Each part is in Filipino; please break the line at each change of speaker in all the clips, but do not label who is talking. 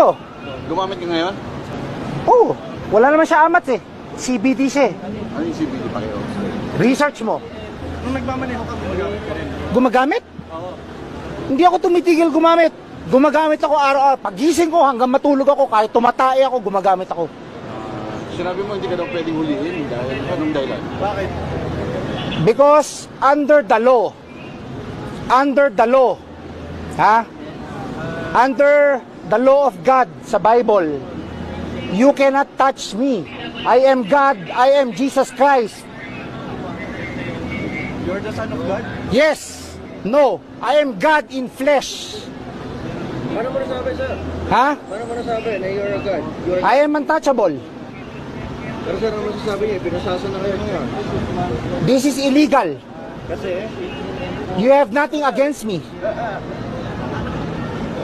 ko.
Gumamit ka ngayon?
Oo. Wala naman siya amat eh. CBD siya eh.
Ano yung CBD pa kayo?
Research mo.
Nung nagmamaneho ka, gumagamit ka rin.
Gumagamit?
Oo.
Hindi ako tumitigil gumamit. Gumagamit ako araw-araw. Pagising ko hanggang matulog ako, kahit tumatay ako, gumagamit ako.
Sinabi mo hindi ka daw pwedeng huliin dahil anong dahilan?
Bakit?
Because under the law, ha? Under the law of God sa Bible, you cannot touch me. I am God, I am Jesus Christ.
You're the son of God?
Yes, no, I am God in flesh.
Paano mo nasabi, sir?
Ha?
Paano mo nasabi na you're a God?
I am untouchable.
Pero sir, ano masasabi niya? Pinasasa na kayo ngayon.
This is illegal.
Kasi,
You have nothing against me.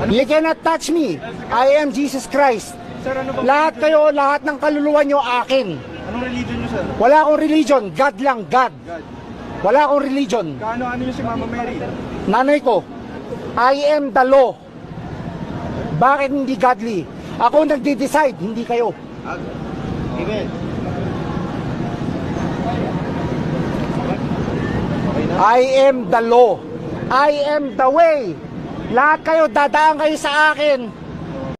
You cannot touch me. I am Jesus Christ.
sir, ano ba?
Lahat kayo, lahat ng kaluluwa nyo akin.
Anong religion niyo, sir?
Wala akong religion. God lang, God.
God.
Wala akong religion.
Kaano-ano niyo si Mama Mary?
Nanay ko, I am the law. Bakit hindi godly? Ako nagde-decide, hindi kayo.
Amen.
I am the law. I am the way. Lahat kayo, dadaan kayo sa akin.